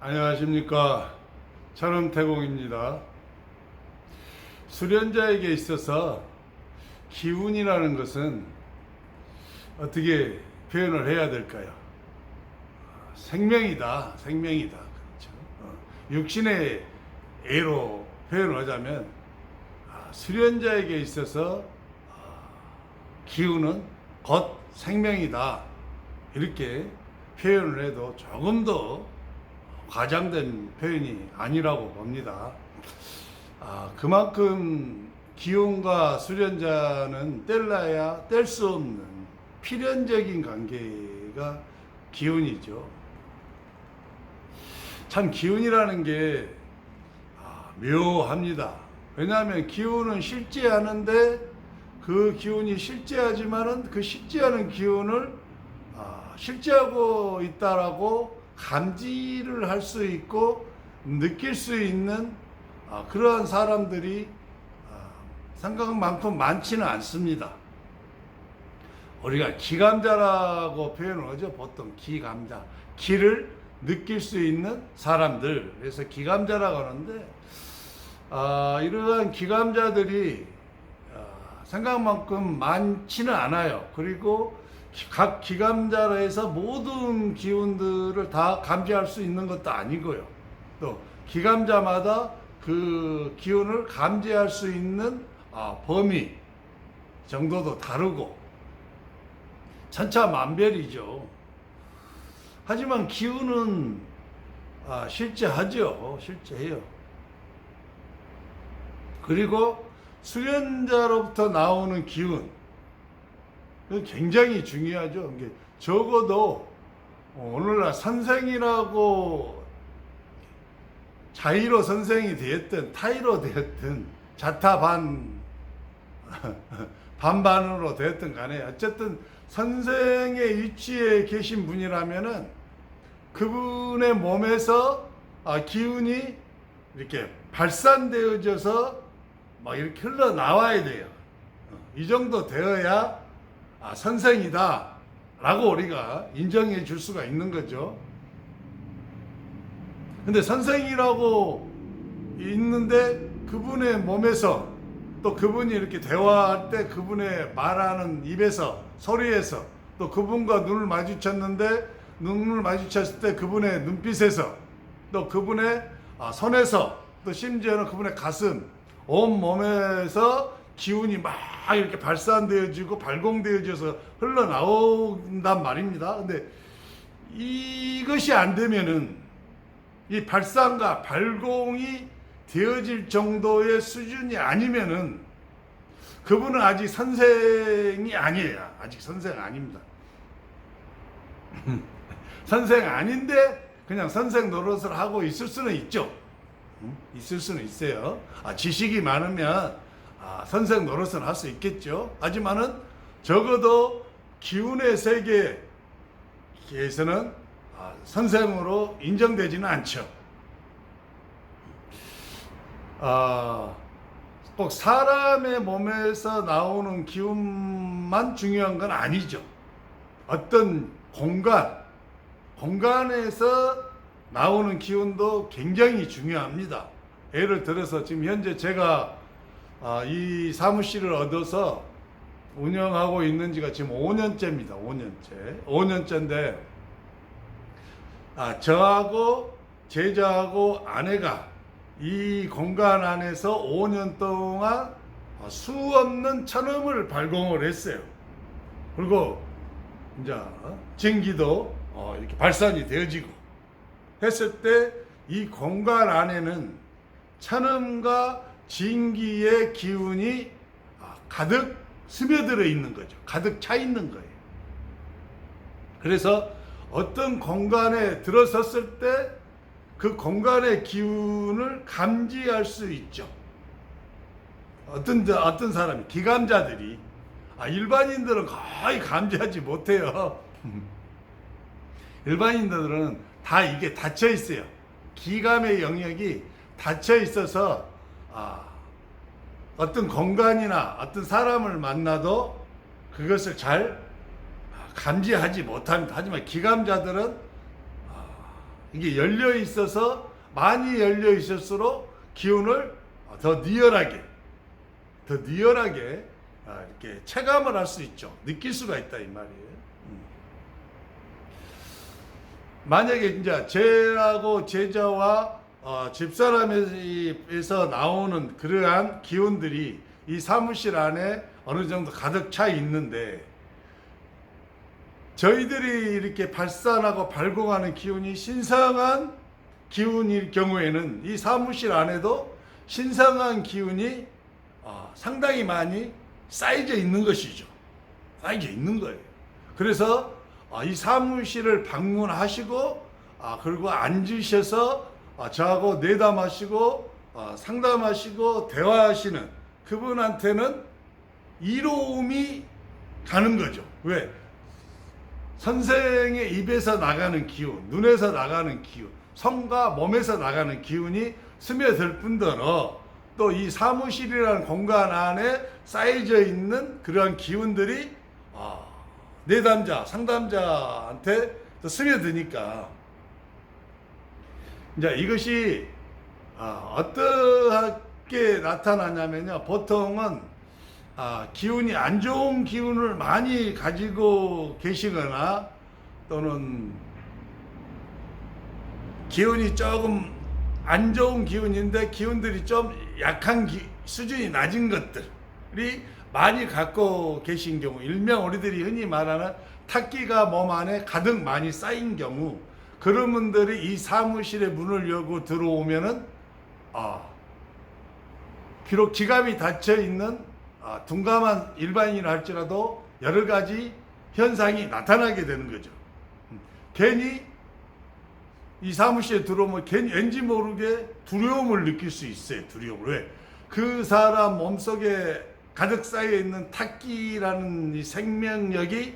안녕하십니까. 천음태공입니다. 수련자에게 있어서 기운이라는 것은 어떻게 표현을 해야 될까요? 생명이다, 생명이다. 그렇죠. 육신의 애로 표현을 하자면 수련자에게 있어서 기운은 곧 생명이다. 이렇게 표현을 해도 조금 더 과장된 표현이 아니라고 봅니다. 그만큼 기운과 수련자는 뗄래야 뗄 수 없는 필연적인 관계가 기운이죠. 참 기운이라는 게 묘합니다. 왜냐하면 기운은 실제하는데 그 기운이 실제하지만은 그 실제하는 기운을 실제하고 있다라고 감지를 할 수 있고 느낄 수 있는 그러한 사람들이 생각만큼 많지는 않습니다. 우리가 기감자라고 표현을 하죠. 보통 기감자, 기를 느낄 수 있는 사람들, 그래서 기감자라고 하는데 이러한 기감자들이 생각만큼 많지는 않아요. 그리고 각 기감자로 해서 모든 기운들을 다 감지할 수 있는 것도 아니고요. 또 기감자마다 그 기운을 감지할 수 있는 범위 정도도 다르고 천차만별이죠. 하지만 기운은 실제하죠. 실제해요. 그리고 수련자로부터 나오는 기운, 굉장히 중요하죠. 적어도 오늘날 선생이라고 자의로 선생이 되었든 타의로 되었든 반반으로 되었든 간에 어쨌든 선생의 위치에 계신 분이라면은 그분의 몸에서 기운이 이렇게 발산되어져서 막 이렇게 흘러나와야 돼요. 이 정도 되어야 선생이다 라고 우리가 인정해 줄 수가 있는 거죠. 근데 선생이라고 있는데 그분의 몸에서 또 그분이 이렇게 대화할 때 그분의 말하는 입에서 소리에서 또 그분과 눈을 마주쳤을 때 그분의 눈빛에서 또 그분의 손에서 또 심지어는 그분의 가슴 온 몸에서 기운이 막 이렇게 발산되어지고 발공되어져서 흘러나온단 말입니다. 근데 이것이 안 되면은 이 발산과 발공이 되어질 정도의 수준이 아니면은 그분은 아직 선생이 아니에요. 아직 선생 아닙니다. 선생 아닌데 그냥 선생 노릇을 하고 있을 수는 있죠. 있을 수는 있어요. 지식이 많으면 선생 노릇을 할 수 있겠죠. 하지만은 적어도 기운의 세계에서는 선생으로 인정되지는 않죠. 꼭 사람의 몸에서 나오는 기운만 중요한 건 아니죠. 어떤 공간에서 나오는 기운도 굉장히 중요합니다. 예를 들어서 지금 현재 제가 이 사무실을 얻어서 운영하고 있는 지가 지금 5년째입니다. 5년째인데 저하고 제자하고 아내가 이 공간 안에서 5년 동안 수없는 천음을 발공을 했어요. 그리고 이제 진기도 이렇게 발산이 되어지고 했을 때 이 공간 안에는 천음과 진기의 기운이 가득 스며들어 있는 거죠. 가득 차 있는 거예요. 그래서 어떤 공간에 들어섰을 때 그 공간의 기운을 감지할 수 있죠. 어떤 사람이, 기감자들이, 일반인들은 거의 감지하지 못해요. 일반인들은 다 이게 닫혀 있어요. 기감의 영역이 닫혀 있어서 어떤 공간이나 어떤 사람을 만나도 그것을 잘 감지하지 못합니다. 하지만 기감자들은 이게 열려 있어서 많이 열려 있을수록 기운을 더 리얼하게 이렇게 체감을 할 수 있죠. 느낄 수가 있다 이 말이에요. 만약에 이제 제하고 제자와 집사람에서 나오는 그러한 기운들이 이 사무실 안에 어느 정도 가득 차 있는데, 저희들이 이렇게 발산하고 발공하는 기운이 신성한 기운일 경우에는 이 사무실 안에도 신성한 기운이 상당히 많이 쌓여져 있는 것이죠. 쌓여져 있는 거예요. 그래서 이 사무실을 방문하시고 그리고 앉으셔서 저하고 내담하시고 상담하시고 대화하시는 그분한테는 이로움이 가는 거죠. 왜? 선생의 입에서 나가는 기운, 눈에서 나가는 기운, 성과 몸에서 나가는 기운이 스며들 뿐더러 또 이 사무실이라는 공간 안에 쌓여져 있는 그러한 기운들이 내담자, 상담자한테 또 스며드니까, 이제 이것이 어떻게 나타나냐면요, 보통은 기운이 안 좋은 기운을 많이 가지고 계시거나 또는 기운이 조금 안 좋은 기운인데 기운들이 좀 약한 수준이 낮은 것들이 많이 갖고 계신 경우, 일명 우리들이 흔히 말하는 탁기가 몸 안에 가득 많이 쌓인 경우, 그런 분들이 이 사무실에 문을 열고 들어오면은 비록 기감이 닫혀 있는 둔감한 일반인이라 할지라도 여러 가지 현상이 나타나게 되는 거죠. 괜히 이 사무실에 들어오면 괜히 왠지 모르게 두려움을 느낄 수 있어요. 두려움을. 왜? 그 사람 몸속에 가득 쌓여 있는 탁기라는 이 생명력이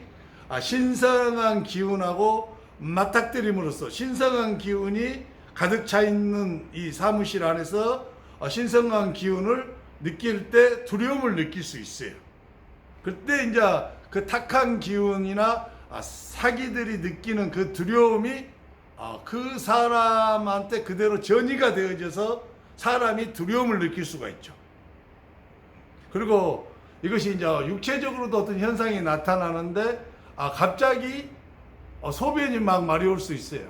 신성한 기운하고 맞닥뜨림으로써 신성한 기운이 가득 차 있는 이 사무실 안에서 신성한 기운을 느낄 때 두려움을 느낄 수 있어요. 그때 이제 그 탁한 기운이나 사기들이 느끼는 그 두려움이 그 사람한테 그대로 전이가 되어져서 사람이 두려움을 느낄 수가 있죠. 그리고 이것이 이제 육체적으로도 어떤 현상이 나타나는데 갑자기 소변이 막 마려울 수 있어요.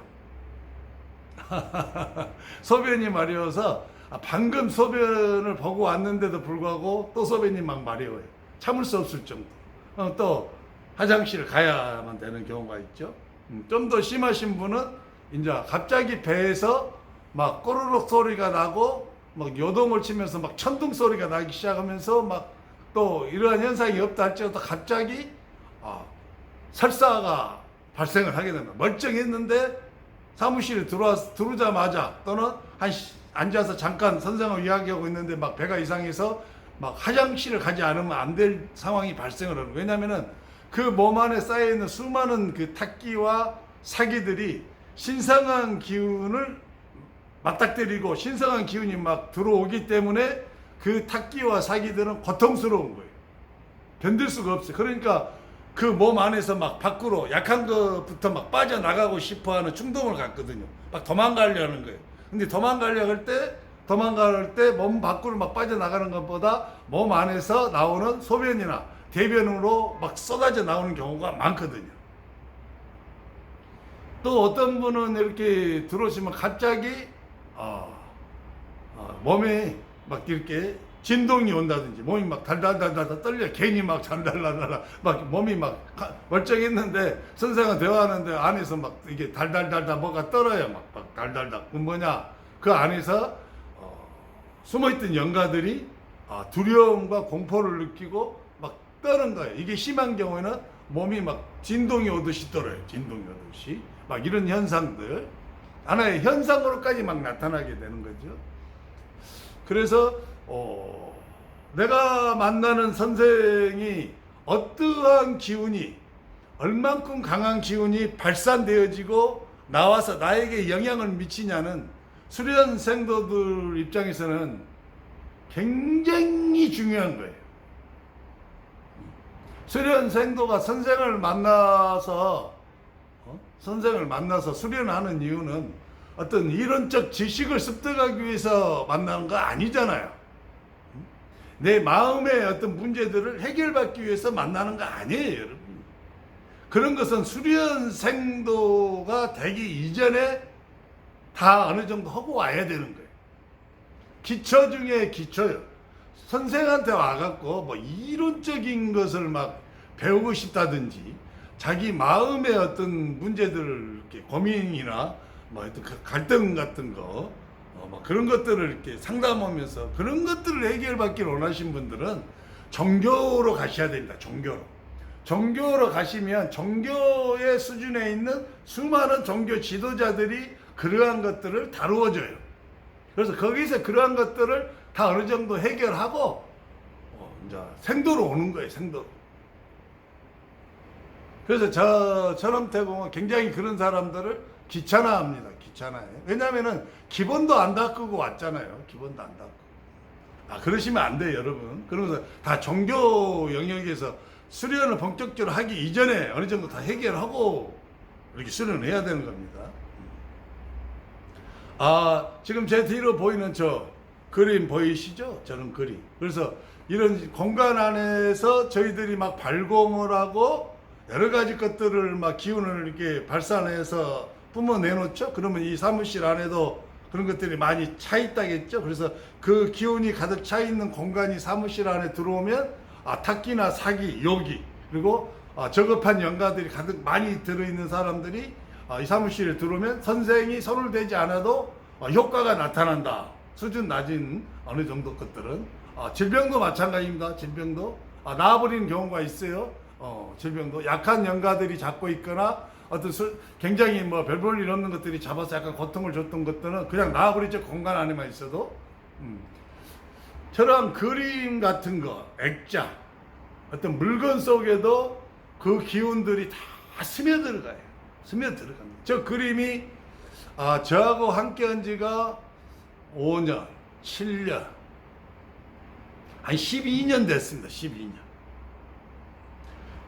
소변이 마려워서 방금 소변을 보고 왔는데도 불구하고 또 소변이 막 마려워요. 참을 수 없을 정도. 또 화장실을 가야만 되는 경우가 있죠. 좀 더 심하신 분은 이제 갑자기 배에서 막 꼬르륵 소리가 나고 막 요동을 치면서 막 천둥 소리가 나기 시작하면서 막 또 이러한 현상이 없다 할지라도 갑자기 설사가 발생을 하게 됩니다. 멀쩡했는데 사무실에 들어오자마자 또는 앉아서 잠깐 선생하고 이야기하고 있는데 막 배가 이상해서 막 화장실을 가지 않으면 안 될 상황이 발생을 하는 거예요. 왜냐하면은 그 몸 안에 쌓여있는 수많은 그 탁기와 사기들이 신성한 기운을 맞닥뜨리고 신성한 기운이 막 들어오기 때문에 그 탁기와 사기들은 고통스러운 거예요. 견딜 수가 없어요. 그러니까 그 몸 안에서 막 밖으로 약한 것부터 막 빠져나가고 싶어 하는 충동을 갖거든요. 막 도망가려는 거예요. 근데 도망갈 때 몸 밖으로 막 빠져나가는 것보다 몸 안에서 나오는 소변이나 대변으로 막 쏟아져 나오는 경우가 많거든요. 또 어떤 분은 이렇게 들어오시면 갑자기 몸에 막 이렇게 진동이 온다든지 몸이 막 달달달달 떨려, 괜히 막 달달달달 막 몸이 막 멀쩡했는데 선생과 대화하는데 안에서 막 이게 달달달달 뭐가 떨어요. 막 달달달. 그 뭐냐? 그 안에서 숨어있던 영가들이 두려움과 공포를 느끼고 막 떠는 거예요. 이게 심한 경우에는 몸이 막 진동이 오듯이 떨어요. 진동이 오듯이. 막 이런 현상들. 하나의 현상으로까지 막 나타나게 되는 거죠. 그래서 내가 만나는 선생이 어떠한 기운이, 얼만큼 강한 기운이 발산되어지고 나와서 나에게 영향을 미치냐는 수련생도들 입장에서는 굉장히 중요한 거예요. 수련생도가 선생을 만나서 수련하는 이유는 어떤 이론적 지식을 습득하기 위해서 만나는 거 아니잖아요. 내 마음의 어떤 문제들을 해결받기 위해서 만나는 거 아니에요, 여러분. 그런 것은 수련생도가 되기 이전에 다 어느 정도 하고 와야 되는 거예요. 기초 중에 기초요. 선생한테 와갖고 뭐 이론적인 것을 막 배우고 싶다든지 자기 마음의 어떤 문제들을 이렇게 고민이나 뭐 어떤 갈등 같은 거, 뭐 그런 것들을 이렇게 상담하면서 그런 것들을 해결받기를 원하신 분들은 종교로 가셔야 됩니다. 종교로 가시면 종교의 수준에 있는 수많은 종교 지도자들이 그러한 것들을 다루어줘요. 그래서 거기서 그러한 것들을 다 어느 정도 해결하고 이제 생도로 오는 거예요. 생도로. 그래서 저처럼 태공은 굉장히 그런 사람들을 귀찮아합니다. 귀찮아해요. 왜냐하면은 기본도 안 닦고 왔잖아요. 기본도 안 닦고. 그러시면 안 돼요, 여러분. 그러면서 다 종교 영역에서 수련을 본격적으로 하기 이전에 어느 정도 다 해결하고 이렇게 수련을 해야 되는 겁니다. 지금 제 뒤로 보이는 저 그림 보이시죠? 저런 그림. 그래서 이런 공간 안에서 저희들이 막 발공을 하고 여러 가지 것들을 막 기운을 이렇게 발산해서 뿜어내놓죠. 그러면 이 사무실 안에도 그런 것들이 많이 차 있다겠죠. 그래서 그 기운이 가득 차 있는 공간이 사무실 안에 들어오면 탁기나 사기, 요기, 그리고 저급한 영가들이 가득 많이 들어있는 사람들이 이 사무실에 들어오면 선생이 손을 대지 않아도 효과가 나타난다. 수준 낮은 어느 정도 것들은 질병도 마찬가지입니다. 질병도 나아버리는 경우가 있어요. 질병도 약한 영가들이 잡고 있거나 어떤 굉장히 뭐 별 볼 일 없는 것들이 잡아서 약간 고통을 줬던 것들은 그냥 나아버리죠. 공간 안에만 있어도. 저런 그림 같은 거, 액자, 어떤 물건 속에도 그 기운들이 다 스며들어가요. 스며들어갑니다. 저 그림이 저하고 함께 한 지가 5년, 7년, 한 12년 됐습니다. 12년.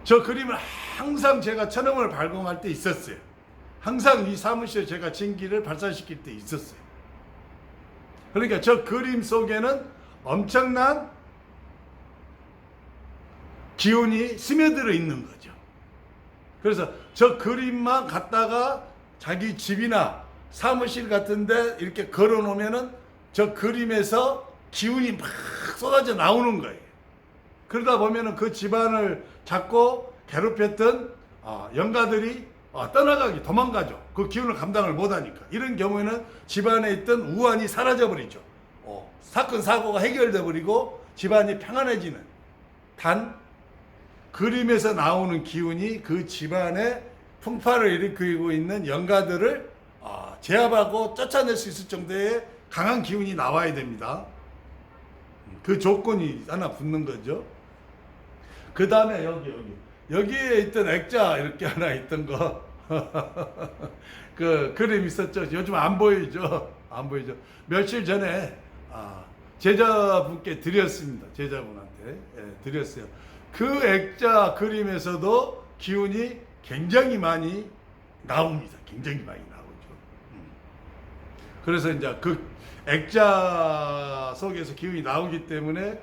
저 그림을 항상 제가 천음을 발공할 때 있었어요. 항상 이 사무실에 제가 진기를 발산시킬 때 있었어요. 그러니까 저 그림 속에는 엄청난 기운이 스며들어 있는 거죠. 그래서 저 그림만 갖다가 자기 집이나 사무실 같은데 이렇게 걸어 놓으면은 저 그림에서 기운이 막 쏟아져 나오는 거예요. 그러다 보면은 그 집안을 잡고 괴롭혔던 영가들이 도망가죠. 그 기운을 감당을 못하니까. 이런 경우에는 집안에 있던 우환이 사라져버리죠. 사건 사고가 해결돼 버리고 집안이 평안해지는. 단 그림에서 나오는 기운이 그 집안에 풍파를 일으키고 있는 영가들을 제압하고 쫓아낼 수 있을 정도의 강한 기운이 나와야 됩니다. 그 조건이 하나 붙는 거죠. 그 다음에 여기에 있던 액자 이렇게 하나 있던 거 그 그림 있었죠. 요즘 안 보이죠. 안 보이죠. 며칠 전에 제자분께 드렸습니다. 제자분한테 드렸어요. 그 액자 그림에서도 기운이 굉장히 많이 나옵니다. 굉장히 많이 나오죠. 그래서 이제 그 액자 속에서 기운이 나오기 때문에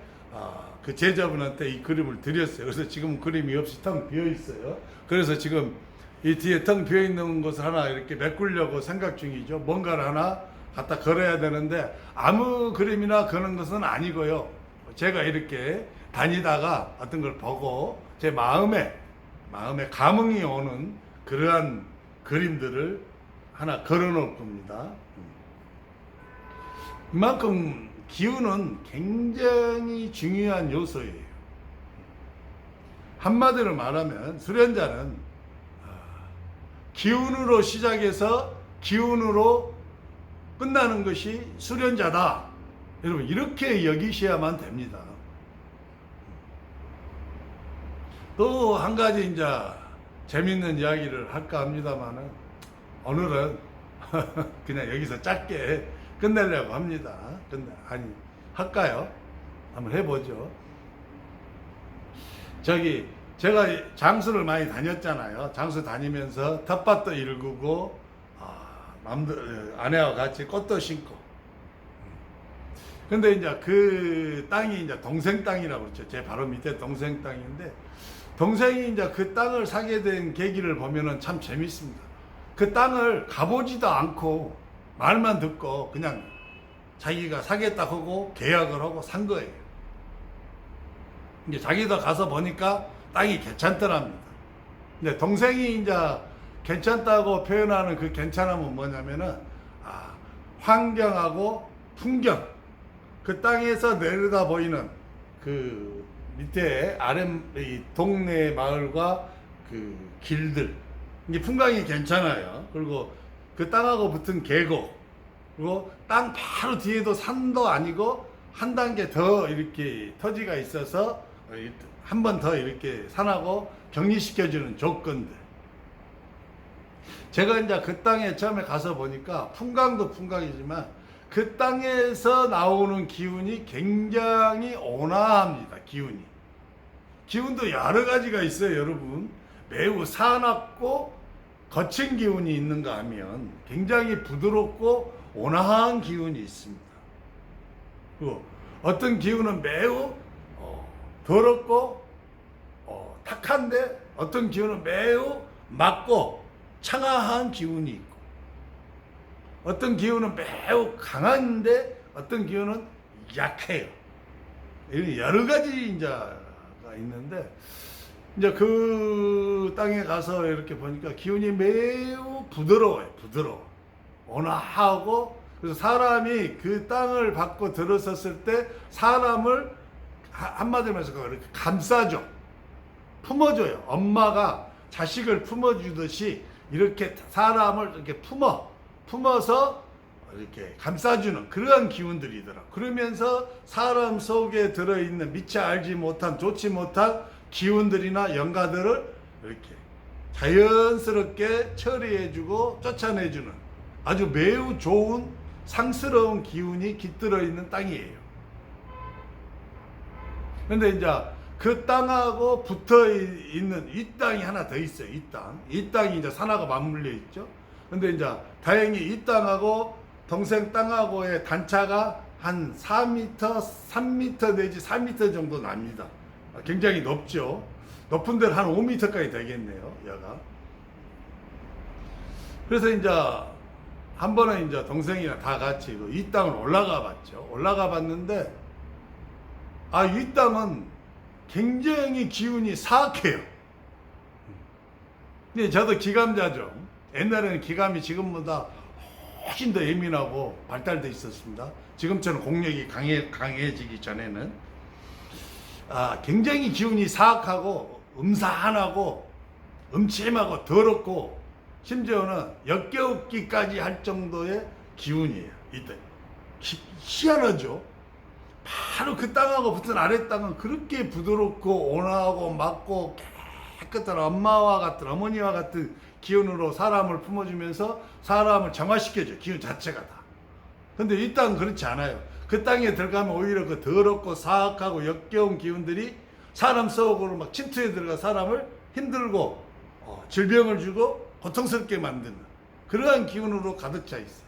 그 제자분한테 이 그림을 드렸어요. 그래서 지금 그림이 없이 텅 비어 있어요. 그래서 지금 이 뒤에 텅 비어 있는 것을 하나 이렇게 메꾸려고 생각 중이죠. 뭔가를 하나 갖다 걸어야 되는데 아무 그림이나 그런 것은 아니고요. 제가 이렇게 다니다가 어떤 걸 보고 제 마음에 감흥이 오는 그러한 그림들을 하나 걸어 놓을 겁니다. 이만큼 기운은 굉장히 중요한 요소예요. 한마디로 말하면 수련자는 기운으로 시작해서 기운으로 끝나는 것이 수련자다. 여러분 이렇게 여기셔야만 됩니다. 또 한 가지 이제 재밌는 이야기를 할까 합니다만은 오늘은 그냥 여기서 짧게 끝내려고 합니다. 할까요? 한번 해보죠. 제가 장수를 많이 다녔잖아요. 장수 다니면서 텃밭도 일구고 아내와 같이 꽃도 심고. 근데 이제 그 땅이 이제 동생 땅이라고 그러죠. 제 바로 밑에 동생 땅인데, 동생이 이제 그 땅을 사게 된 계기를 보면은 참 재밌습니다. 그 땅을 가보지도 않고 말만 듣고 그냥 자기가 사겠다 하고 계약을 하고 산 거예요. 이제 자기도 가서 보니까 땅이 괜찮더랍니다. 근데 동생이 이제 괜찮다고 표현하는 그 괜찮음은 뭐냐면은, 환경하고 풍경, 그 땅에서 내려다 보이는 그 밑에 이 동네 마을과 그 길들, 이게 풍광이 괜찮아요. 그리고 그 땅하고 붙은 계곡, 그리고 땅 바로 뒤에도 산도 아니고 한 단계 더 이렇게 터지가 있어서 한 번 더 이렇게 산하고 격리시켜주는 조건들. 제가 이제 그 땅에 처음에 가서 보니까 풍광도 풍광이지만 그 땅에서 나오는 기운이 굉장히 온화합니다. 기운도 여러 가지가 있어요, 여러분. 매우 사납고 거친 기운이 있는가 하면 굉장히 부드럽고 온화한 기운이 있습니다. 그리고 어떤 기운은 매우 더럽고 탁한데, 어떤 기운은 매우 맑고 청아한 기운이 있고, 어떤 기운은 매우 강한데 어떤 기운은 약해요. 여러 가지 이제가 있는데, 이제 그 땅에 가서 이렇게 보니까 기운이 매우 부드러워요. 온화하고, 그래서 사람이 그 땅을 받고 들어섰을 때 사람을 한마디로 해서 이렇게 감싸줘. 품어줘요. 엄마가 자식을 품어주듯이 이렇게 사람을 이렇게 품어서 이렇게 감싸주는 그러한 기운들이더라. 그러면서 사람 속에 들어있는 미처 알지 못한 좋지 못한 기운들이나 영가들을 이렇게 자연스럽게 처리해주고 쫓아내주는 아주 매우 좋은 상스러운 기운이 깃들어 있는 땅이에요. 근데 이제 그 땅하고 붙어 있는 이 땅이 하나 더 있어요. 이 땅이 이제 산하고 맞물려 있죠. 근데 이제 다행히 이 땅하고 동생 땅하고의 단차가 한 4m, 3m 내지 4m 정도 납니다. 굉장히 높죠. 높은 데는 한 5m까지 되겠네요, 여가. 그래서 이제 한 번은 이제 동생이랑 다 같이 이 땅을 올라가 봤죠. 올라가 봤는데, 이 땅은 굉장히 기운이 사악해요. 근데 저도 기감자죠. 옛날에는 기감이 지금보다 훨씬 더 예민하고 발달돼 있었습니다. 지금처럼 공력이 강해지기 전에는. 굉장히 기운이 사악하고 음산하고 음침하고 더럽고 심지어는 역겨웃기까지 할 정도의 기운이에요. 이때 희한하죠. 바로 그 땅하고 붙은 아래 땅은 그렇게 부드럽고 온화하고 맑고 깨끗한 엄마와 같은, 어머니와 같은 기운으로 사람을 품어주면서 사람을 정화시켜줘. 기운 자체가 다. 근데 이 땅은 그렇지 않아요. 그 땅에 들어가면 오히려 그 더럽고 사악하고 역겨운 기운들이 사람 속으로 막 침투해 들어가 사람을 힘들고 질병을 주고 고통스럽게 만드는 그러한 기운으로 가득 차 있어요.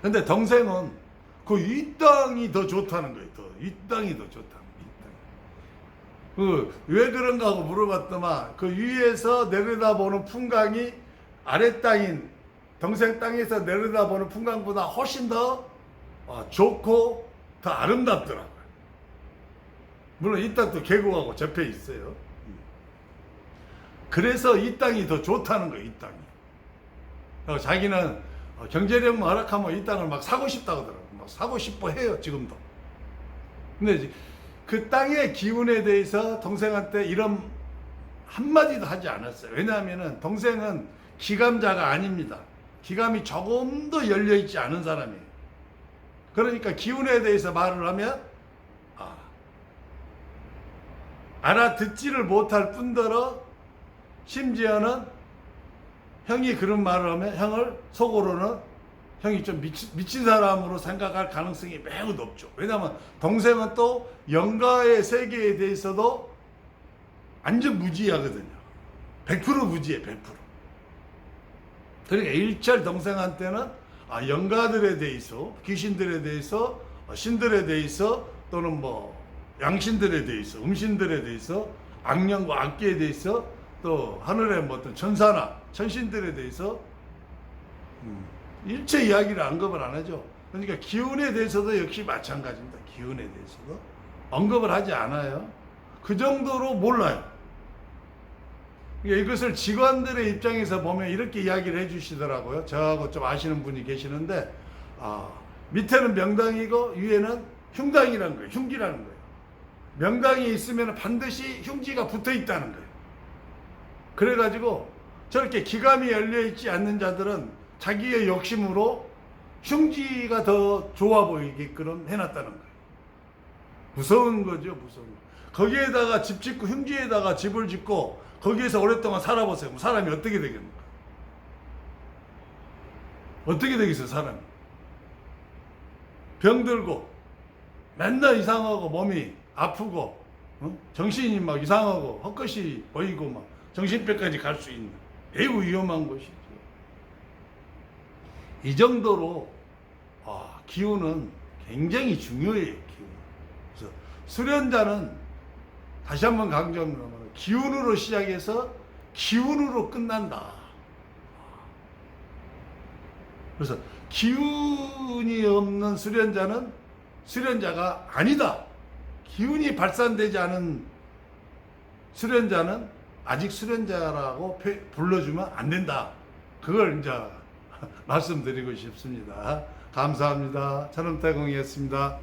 근데 동생은 이 땅이 더 좋다는 거예요. 이 땅이 더 좋다는 거예요. 왜 그런가 하고 물어봤더만 그 위에서 내려다보는 풍광이 아래 땅인 동생 땅에서 내려다보는 풍광보다 훨씬 더 좋고 더 아름답더라고요. 물론 이 땅도 계곡하고 접해 있어요. 그래서 이 땅이 더 좋다는 거예요. 이 땅이. 자기는 경제력만 허락하면 이 땅을 막 사고 싶다고 하더라고요. 막 사고 싶어 해요, 지금도. 근데 그 땅의 기운에 대해서 동생한테 이런 한마디도 하지 않았어요. 왜냐하면 동생은 기감자가 아닙니다. 기감이 조금도 열려있지 않은 사람이에요. 그러니까 기운에 대해서 말을 하면 알아듣지를 못할 뿐더러 심지어는 형이 그런 말을 하면 형을 속으로는 형이 좀 미친 사람으로 생각할 가능성이 매우 높죠. 왜냐하면 동생은 또 영가의 세계에 대해서도 완전 무지하거든요. 100% 무지해, 100%. 그러니까 일철 동생한테는 영가들에 대해서, 귀신들에 대해서, 신들에 대해서, 또는 뭐 양신들에 대해서, 음신들에 대해서, 악령과 악기에 대해서, 또 하늘의 뭐 어떤 천사나 천신들에 대해서 일체 이야기를 언급을 안 하죠. 그러니까 기운에 대해서도 역시 마찬가지입니다. 기운에 대해서도 언급을 하지 않아요. 그 정도로 몰라요. 그러니까 이것을 직원들의 입장에서 보면 이렇게 이야기를 해주시더라고요. 저하고 좀 아시는 분이 계시는데, 밑에는 명당이고 위에는 흉당이라는 거예요. 흉기라는 거예요. 명당이 있으면 반드시 흉지가 붙어 있다는 거예요. 그래가지고 저렇게 기감이 열려 있지 않는 자들은 자기의 욕심으로 흉지가 더 좋아 보이게끔 해놨다는 거예요. 무서운 거죠, 무서운 거. 거기에다가 집 짓고, 흉지에다가 집을 짓고 거기에서 오랫동안 살아보세요. 사람이 어떻게 되겠습니까? 어떻게 되겠어요, 사람이? 병들고 맨날 이상하고 몸이 아프고, 정신이 막 이상하고 헛것이 보이고 막 정신병까지 갈 수 있는 매우 위험한 것이죠. 이 정도로 기운은 굉장히 중요해요. 기운. 그래서 수련자는 다시 한번 강조합니다. 기운으로 시작해서 기운으로 끝난다. 그래서 기운이 없는 수련자는 수련자가 아니다. 기운이 발산되지 않은 수련자는 아직 수련자라고 불러주면 안 된다. 그걸 이제 말씀드리고 싶습니다. 감사합니다. 천음태공이었습니다.